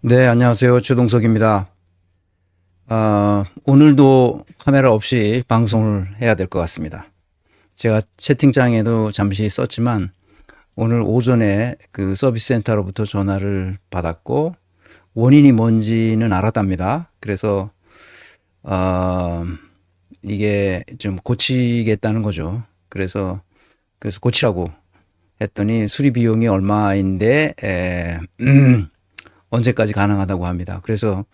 네, 안녕하세요. 최동석입니다. 오늘도 카메라 없이 방송을 해야 될 것 같습니다. 제가 채팅창에도 잠시 썼지만 오늘 오전에 그 서비스 센터로부터 전화를 받았고 원인이 뭔지는 알았답니다. 그래서 이게 좀 고치겠다는 거죠. 그래서 고치라고 했더니 수리 비용이 얼마인데 언제까지 가능하다고 합니다. 그래서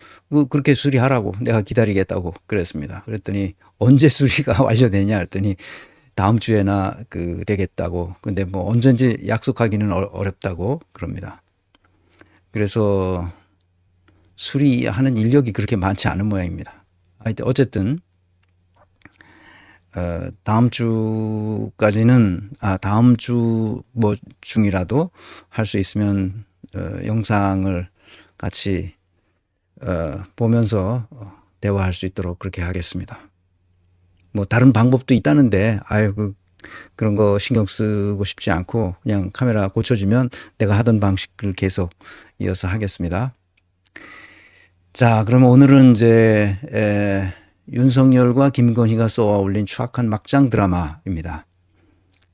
그렇게 수리하라고 내가 기다리겠다고 그랬습니다. 그랬더니 언제 수리가 완료되냐 했더니 다음 주에나 되겠다고. 근데 뭐 언제인지 약속하기는 어렵다고 그럽니다. 그래서 수리하는 인력이 그렇게 많지 않은 모양입니다. 하여튼 어쨌든 다음 주까지는 다음 주 뭐 중이라도 할 수 있으면 영상을 같이 보면서 대화할 수 있도록 그렇게 하겠습니다. 뭐 다른 방법도 있다는데 그런 거 신경 쓰고 싶지 않고 그냥 카메라 고쳐지면 내가 하던 방식을 계속 이어서 하겠습니다. 자, 그러면 오늘은 이제 윤석열과 김건희가 쏘아 올린 추악한 막장 드라마입니다.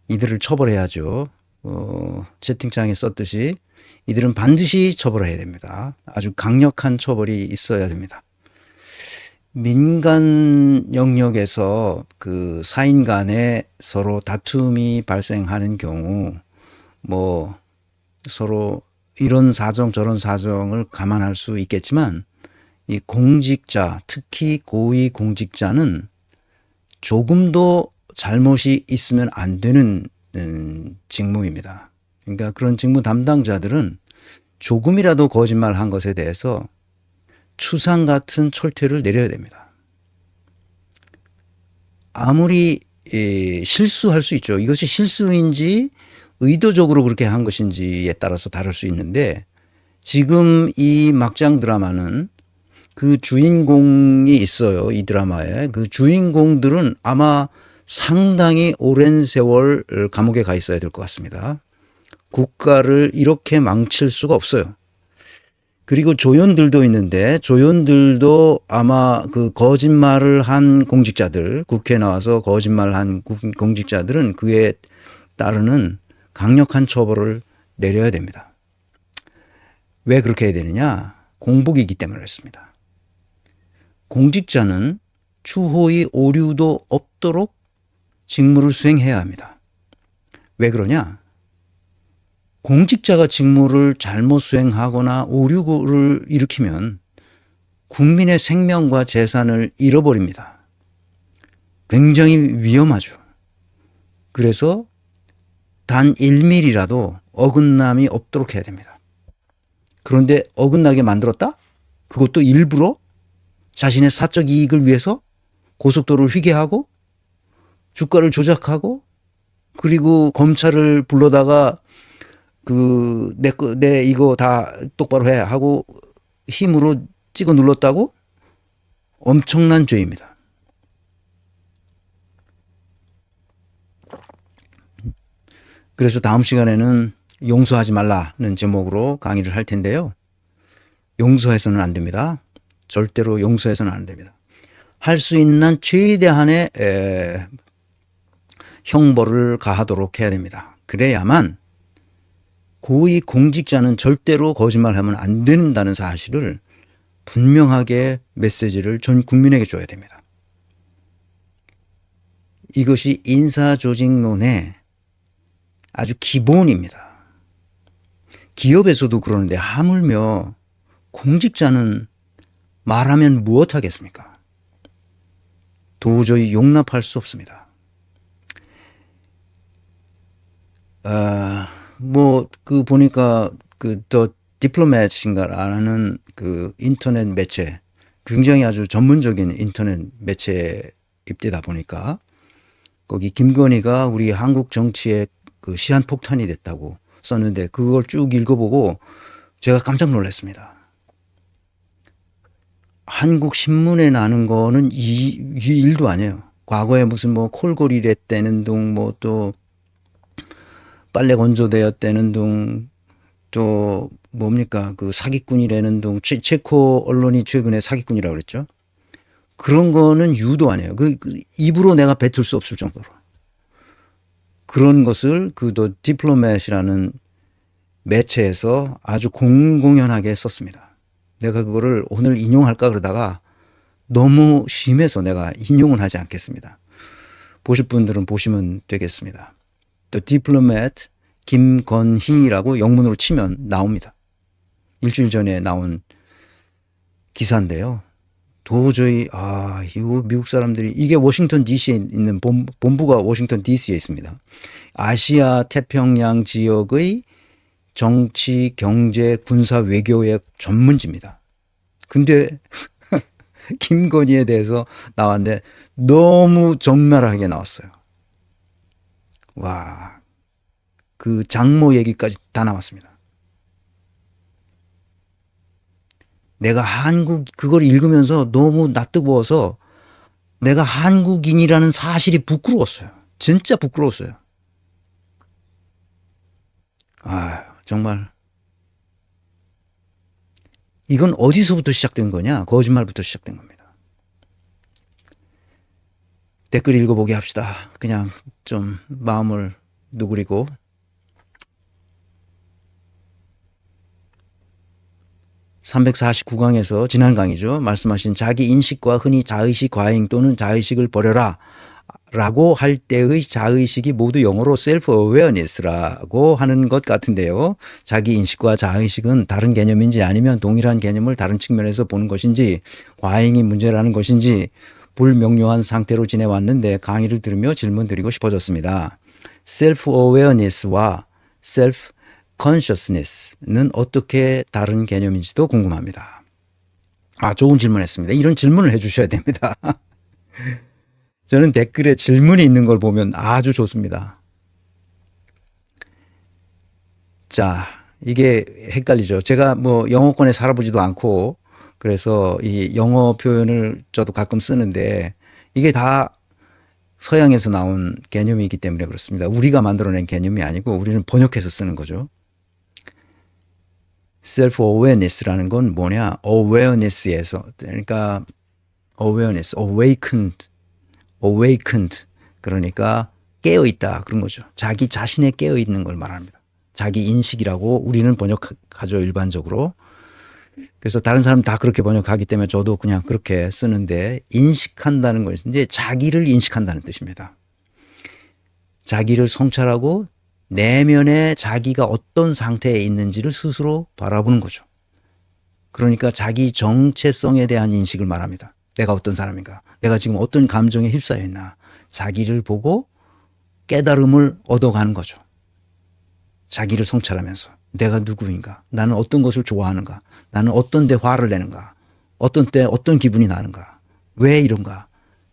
이들을 처벌해야죠. 채팅창에 썼듯이 이들은 반드시 처벌해야 됩니다. 아주 강력한 처벌이 있어야 됩니다. 민간 영역에서 그 사인 간에 서로 다툼이 발생하는 경우 뭐 서로 이런 사정 저런 사정을 감안할 수 있겠지만 이 공직자, 특히 고위 공직자는 조금도 잘못이 있으면 안 되는 직무입니다. 그러니까 그런 직무 담당자들은 조금이라도 거짓말한 것에 대해서 추상 같은 철퇴를 내려야 됩니다. 아무리 실수할 수 있죠. 이것이 실수인지 의도적으로 그렇게 한 것인지에 따라서 다를 수 있는데 지금 이 막장 드라마는 그 주인공이 있어요. 이 드라마에. 그 주인공들은 아마 상당히 오랜 세월 감옥에 가 있어야 될 것 같습니다. 국가를 이렇게 망칠 수가 없어요. 그리고 조연들도 있는데 조연들도 아마 그 거짓말을 한 공직자들, 국회에 나와서 거짓말한 공직자들은 그에 따르는 강력한 처벌을 내려야 됩니다. 왜 그렇게 해야 되느냐? 공복이기 때문에 그렇습니다. 공직자는 추호의 오류도 없도록 직무를 수행해야 합니다. 왜 그러냐? 공직자가 직무를 잘못 수행하거나 오류를 일으키면 국민의 생명과 재산을 잃어버립니다. 굉장히 위험하죠. 그래서 단 1mm라도 어긋남이 없도록 해야 됩니다. 그런데 어긋나게 만들었다? 그것도 일부러 자신의 사적 이익을 위해서 고속도로를 휘게하고 주가를 조작하고 그리고 검찰을 불러다가 내 이거 다 똑바로 해 하고 힘으로 찍어 눌렀다고? 엄청난 죄입니다. 그래서 다음 시간에는 용서하지 말라는 제목으로 강의를 할 텐데요. 용서해서는 안 됩니다. 절대로 용서해서는 안 됩니다. 할 수 있는 최대한의 형벌을 가하도록 해야 됩니다. 그래야만 고위 공직자는 절대로 거짓말하면 안 된다는 사실을 분명하게 메시지를 전 국민에게 줘야 됩니다. 이것이 인사조직론의 아주 기본입니다. 기업에서도 그러는데 하물며 공직자는 말하면 무엇하겠습니까? 도저히 용납할 수 없습니다. 보니까 더 디플로맷인가라는 인터넷 매체, 굉장히 아주 전문적인 인터넷 매체입니다 보니까 거기 김건희가 우리 한국 정치의 시한폭탄이 됐다고 썼는데 그걸 쭉 읽어보고 제가 깜짝 놀랐습니다. 한국 신문에 나는 거는 이 일도 아니에요. 과거에 무슨 뭐 콜고리랬다는 둥, 뭐 또 빨래 건조되었다는 둥, 또 뭡니까 그 사기꾼이라는 동 체코 언론이 최근에 사기꾼이라고 그랬죠. 그런 거는 유도 아니에요. 그 입으로 내가 뱉을 수 없을 정도로 그런 것을 그도 디플로맷이라는 매체에서 아주 공공연하게 썼습니다. 내가 그거를 오늘 인용할까 그러다가 너무 심해서 내가 인용은 하지 않겠습니다. 보실 분들은 보시면 되겠습니다. 또 디플로맷 김건희라고 영문으로 치면 나옵니다. 일주일 전에 나온 기사인데요. 도저히 이거 미국 사람들이 이게 워싱턴 DC에 있는 본부가 워싱턴 DC에 있습니다. 아시아 태평양 지역의 정치, 경제, 군사, 외교의 전문지입니다. 근데 김건희에 대해서 나왔는데 너무 적나라하게 나왔어요. 와, 그 장모 얘기까지 다 나왔습니다. 내가 그걸 읽으면서 너무 낯뜨거워서 내가 한국인이라는 사실이 부끄러웠어요. 진짜 부끄러웠어요. 정말. 이건 어디서부터 시작된 거냐? 거짓말부터 시작된 겁니다. 댓글 읽어보게 합시다. 그냥 좀 마음을 누그리고. (349강에서) 지난 강의죠. 말씀하신 자기 인식과 흔히 자의식 과잉 또는 자의식을 버려라 라고 할 때의 자의식이 모두 영어로 self-awareness라고 하는 것 같은데요. 자기 인식과 자의식은 다른 개념인지 아니면 동일한 개념을 다른 측면에서 보는 것인지 과잉이 문제라는 것인지 불명료한 상태로 지내왔는데 강의를 들으며 질문 드리고 싶어졌습니다. self-awareness와 self-consciousness는 어떻게 다른 개념인지도 궁금합니다. 좋은 질문했습니다. 이런 질문을 해주셔야 됩니다. 저는 댓글에 질문이 있는 걸 보면 아주 좋습니다. 자, 이게 헷갈리죠. 제가 뭐 영어권에 살아보지도 않고 그래서 이 영어 표현을 저도 가끔 쓰는데 이게 다 서양에서 나온 개념이기 때문에 그렇습니다. 우리가 만들어낸 개념이 아니고 우리는 번역해서 쓰는 거죠. self-awareness라는 건 뭐냐? awareness에서 그러니까 awareness, awakened 그러니까 깨어있다 그런 거죠. 자기 자신에 깨어있는 걸 말합니다. 자기 인식이라고 우리는 번역하죠 일반적으로. 그래서 다른 사람 다 그렇게 번역하기 때문에 저도 그냥 그렇게 쓰는데 인식한다는 것은 이제 자기를 인식한다는 뜻입니다. 자기를 성찰하고 내면에 자기가 어떤 상태에 있는지를 스스로 바라보는 거죠. 그러니까 자기 정체성에 대한 인식을 말합니다. 내가 어떤 사람인가? 내가 지금 어떤 감정에 휩싸여 있나? 자기를 보고 깨달음을 얻어가는 거죠. 자기를 성찰하면서 내가 누구인가? 나는 어떤 것을 좋아하는가? 나는 어떤 데 화를 내는가? 어떤 때 어떤 기분이 나는가? 왜 이런가?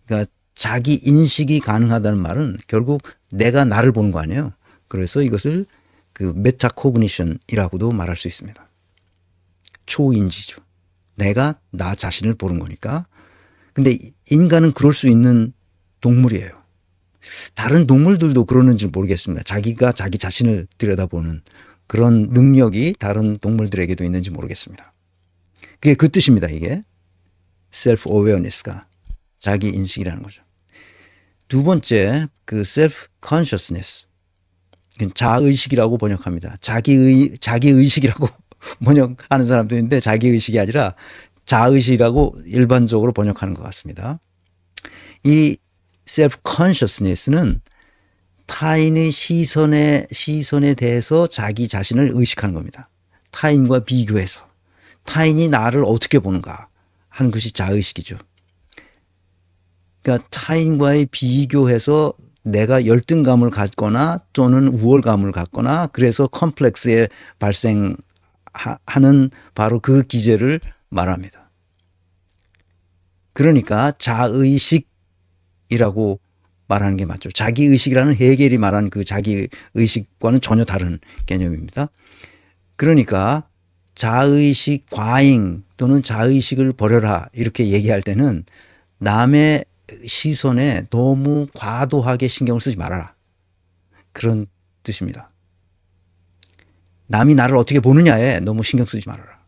그러니까 자기 인식이 가능하다는 말은 결국 내가 나를 보는 거 아니에요. 그래서 이것을 그 메타코그니션이라고도 말할 수 있습니다. 초인지죠. 내가 나 자신을 보는 거니까. 근데 인간은 그럴 수 있는 동물이에요. 다른 동물들도 그러는지 모르겠습니다. 자기가 자기 자신을 들여다보는 그런 능력이 다른 동물들에게도 있는지 모르겠습니다. 그게 그 뜻입니다. 이게 self-awareness가 자기 인식이라는 거죠. 두 번째 그 self-consciousness 자의식이라고 번역합니다. 자기의식이라고 번역하는 사람도 있는데 자기의식이 아니라 자의식이라고 일반적으로 번역하는 것 같습니다. 이 self-consciousness는 타인의 시선에 대해서 자기 자신을 의식하는 겁니다. 타인과 비교해서 타인이 나를 어떻게 보는가 하는 것이 자의식이죠. 그러니까 타인과의 비교해서 내가 열등감을 갖거나 또는 우월감을 갖거나 그래서 컴플렉스에 발생하는 바로 그 기제를 말합니다. 그러니까 자의식이라고 말하는 게 맞죠. 자기의식이라는 헤겔이 말한 그 자기의식과는 전혀 다른 개념입니다. 그러니까 자의식 과잉 또는 자의식을 버려라 이렇게 얘기할 때는 남의 시선에 너무 과도하게 신경을 쓰지 말아라. 그런 뜻입니다. 남이 나를 어떻게 보느냐에 너무 신경 쓰지 말아라.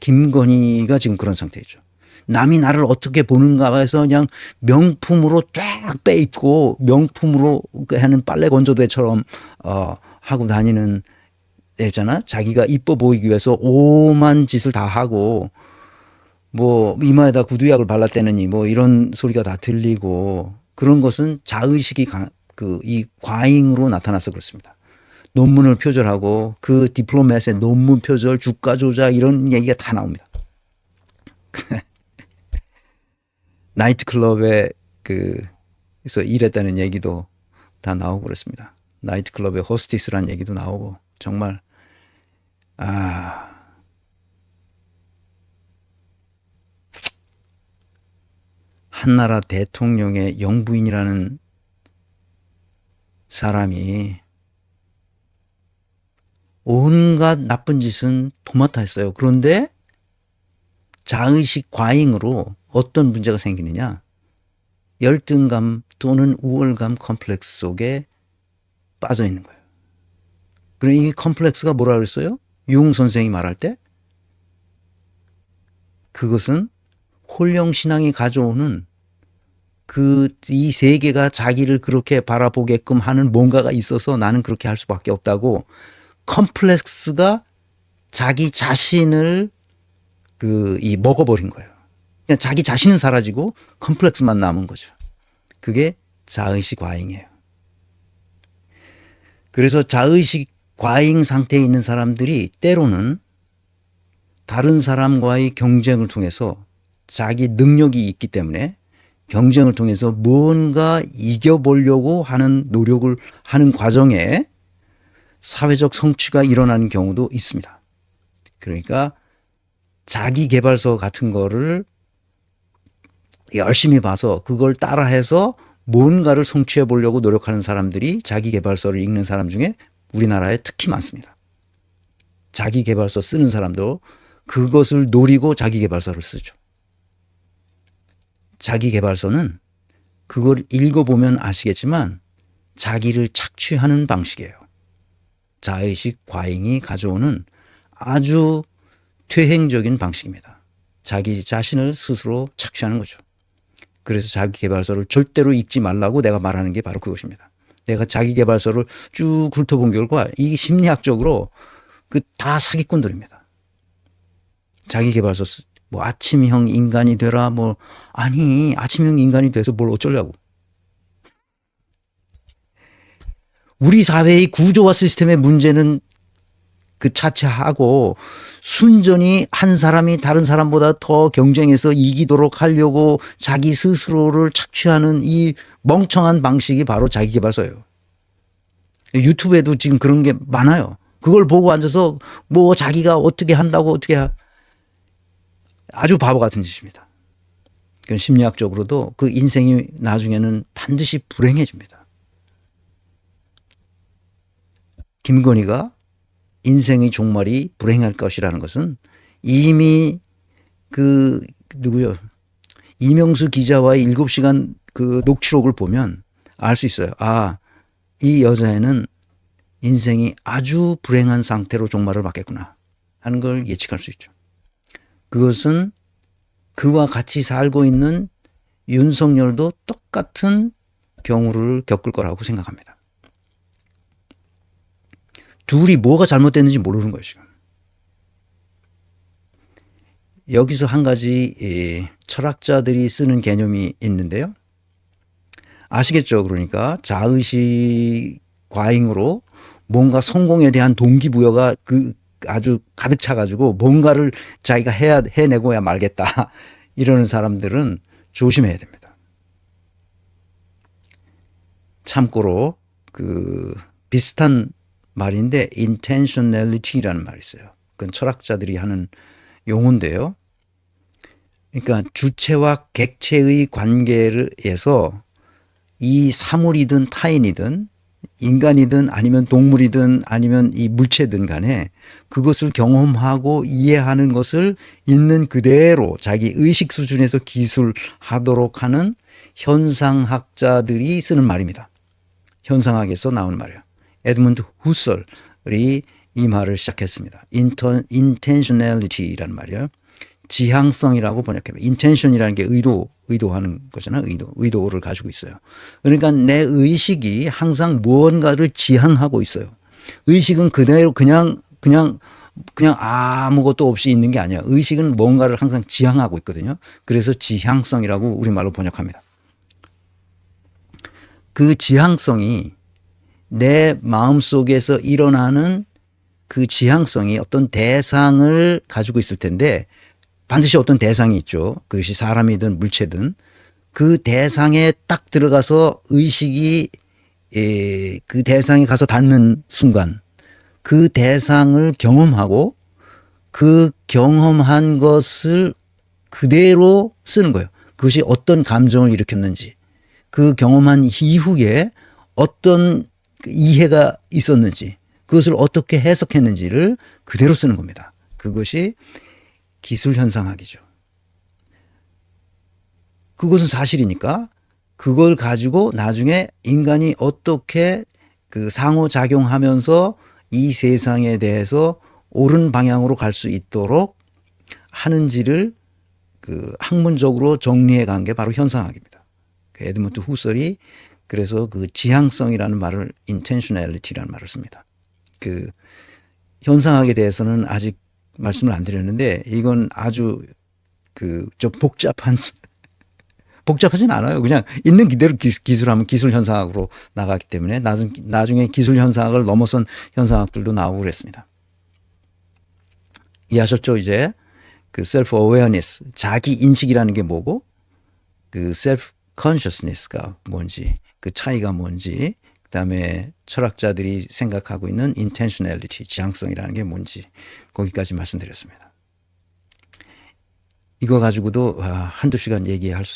김건희가 지금 그런 상태이죠. 남이 나를 어떻게 보는가 해서 그냥 명품으로 쫙 빼입고 명품으로 하는 빨래 건조대처럼 하고 다니는 애 있잖아. 자기가 이뻐 보이기 위해서 오만 짓을 다 하고 뭐 이마에다 구두약을 발랐대느니 뭐 이런 소리가 다 들리고 그런 것은 자의식이 이 과잉으로 나타나서 그렇습니다. 논문을 표절하고 그 디플로맷의 논문 표절, 주가 조작 이런 얘기가 다 나옵니다. 나이트클럽에 그래서 일했다는 얘기도 다 나오고 그렇습니다. 나이트클럽의 호스티스라는 얘기도 나오고 정말 한나라 대통령의 영부인이라는 사람이 온갖 나쁜 짓은 도맡아 했어요. 그런데 자의식 과잉으로 어떤 문제가 생기느냐. 열등감 또는 우월감 컴플렉스 속에 빠져 있는 거예요. 그럼 이 컴플렉스가 뭐라 그랬어요? 융 선생이 말할 때 그것은 홀령신앙이 가져오는 이 세계가 자기를 그렇게 바라보게끔 하는 뭔가가 있어서 나는 그렇게 할 수밖에 없다고 컴플렉스가 자기 자신을 먹어버린 거예요. 그냥 자기 자신은 사라지고 컴플렉스만 남은 거죠. 그게 자의식 과잉이에요. 그래서 자의식 과잉 상태에 있는 사람들이 때로는 다른 사람과의 경쟁을 통해서 자기 능력이 있기 때문에 경쟁을 통해서 뭔가 이겨보려고 하는 노력을 하는 과정에 사회적 성취가 일어나는 경우도 있습니다. 그러니까 자기 개발서 같은 거를 열심히 봐서 그걸 따라해서 뭔가를 성취해 보려고 노력하는 사람들이 자기 개발서를 읽는 사람 중에 우리나라에 특히 많습니다. 자기 개발서 쓰는 사람도 그것을 노리고 자기 개발서를 쓰죠. 자기 개발서는 그걸 읽어보면 아시겠지만 자기를 착취하는 방식이에요. 자의식 과잉이 가져오는 아주 퇴행적인 방식입니다. 자기 자신을 스스로 착취하는 거죠. 그래서 자기 개발서를 절대로 읽지 말라고 내가 말하는 게 바로 그것입니다. 내가 자기 개발서를 쭉 훑어본 결과 이 심리학적으로 다 사기꾼들입니다. 자기 개발서 뭐 아침형 인간이 되라 아니 아침형 인간이 돼서 뭘 어쩌려고. 우리 사회의 구조와 시스템의 문제는 차치하고 순전히 한 사람이 다른 사람보다 더 경쟁해서 이기도록 하려고 자기 스스로를 착취하는 이 멍청한 방식이 바로 자기계발서예요. 유튜브에도 지금 그런 게 많아요. 그걸 보고 앉아서 뭐 자기가 어떻게 한다고 아주 바보 같은 짓입니다. 심리학적으로도 그 인생이 나중에는 반드시 불행해집니다. 김건희가 인생의 종말이 불행할 것이라는 것은 이미 이명수 기자와의 7시간 녹취록을 보면 알 수 있어요. 이 여자애는 인생이 아주 불행한 상태로 종말을 맞겠구나 하는 걸 예측할 수 있죠. 그것은 그와 같이 살고 있는 윤석열도 똑같은 경우를 겪을 거라고 생각합니다. 둘이 뭐가 잘못됐는지 모르는 거예요, 지금. 여기서 한 가지 철학자들이 쓰는 개념이 있는데요. 아시겠죠? 그러니까 자의식 과잉으로 뭔가 성공에 대한 동기부여가 아주 가득 차가지고 뭔가를 자기가 해내고야 말겠다 이러는 사람들은 조심해야 됩니다. 참고로 비슷한 말인데 intentionality라는 말이 있어요. 그건 철학자들이 하는 용어인데요. 그러니까 주체와 객체의 관계에서 이 사물이든 타인이든 인간이든 아니면 동물이든 아니면 이 물체든 간에 그것을 경험하고 이해하는 것을 있는 그대로 자기 의식 수준에서 기술하도록 하는 현상학자들이 쓰는 말입니다. 현상학에서 나온 말이에요. 에드문드 후설이 이 말을 시작했습니다. intentionality라는 말이에요. 지향성이라고 번역해요. intention이라는 게 의도하는 거잖아요. 의도를 가지고 있어요. 그러니까 내 의식이 항상 무언가를 지향하고 있어요. 의식은 그대로 그냥 아무것도 없이 있는 게 아니야. 의식은 뭔가를 항상 지향하고 있거든요. 그래서 지향성이라고 우리말로 번역합니다. 그 지향성이 내 마음속에서 일어나는 그 지향성이 어떤 대상을 가지고 있을 텐데 반드시 어떤 대상이 있죠. 그것이 사람이든 물체든 그 대상에 딱 들어가서 의식이 그 대상에 가서 닿는 순간 그 대상을 경험하고 그 경험한 것을 그대로 쓰는 거예요. 그것이 어떤 감정을 일으켰는지 그 경험한 이후에 어떤 이해가 있었는지 그것을 어떻게 해석했는지를 그대로 쓰는 겁니다. 그것이 기술현상학이죠. 그것은 사실이니까 그걸 가지고 나중에 인간이 어떻게 그 상호작용하면서 이 세상에 대해서 옳은 방향으로 갈 수 있도록 하는지를 그 학문적으로 정리해 간 게 바로 현상학입니다. 에드먼트 후설이 그래서 그 지향성이라는 말을 intentionality라는 말을 씁니다. 그 현상학에 대해서는 아직 말씀을 안 드렸는데 이건 아주 그 좀 복잡하진 않아요. 그냥 있는 그대로 기술하면 기술 현상학으로 나가기 때문에 나중에 기술 현상학을 넘어선 현상학들도 나오고 그랬습니다. 이해하셨죠? 이제 그 self awareness 자기 인식이라는 게 뭐고 그 self consciousness가 뭔지 그 차이가 뭔지 그다음에 철학자들이 생각하고 있는 intentionality 지향성이라는 게 뭔지 거기까지 말씀드렸습니다. 이거 가지고도 한두 시간 얘기하면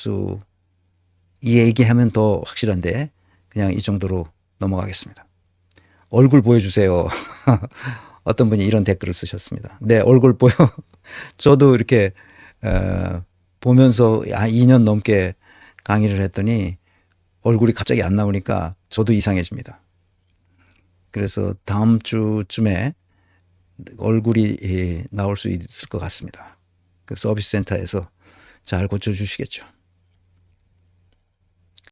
더 확실한데 그냥 이 정도로 넘어가겠습니다. 얼굴 보여주세요. 어떤 분이 이런 댓글을 쓰셨습니다. 네, 얼굴 보여. 저도 이렇게 보면서 2년 넘게 강의를 했더니 얼굴이 갑자기 안 나오니까 저도 이상해집니다. 그래서 다음 주쯤에 얼굴이 나올 수 있을 것 같습니다. 그 서비스 센터에서 잘 고쳐주시겠죠.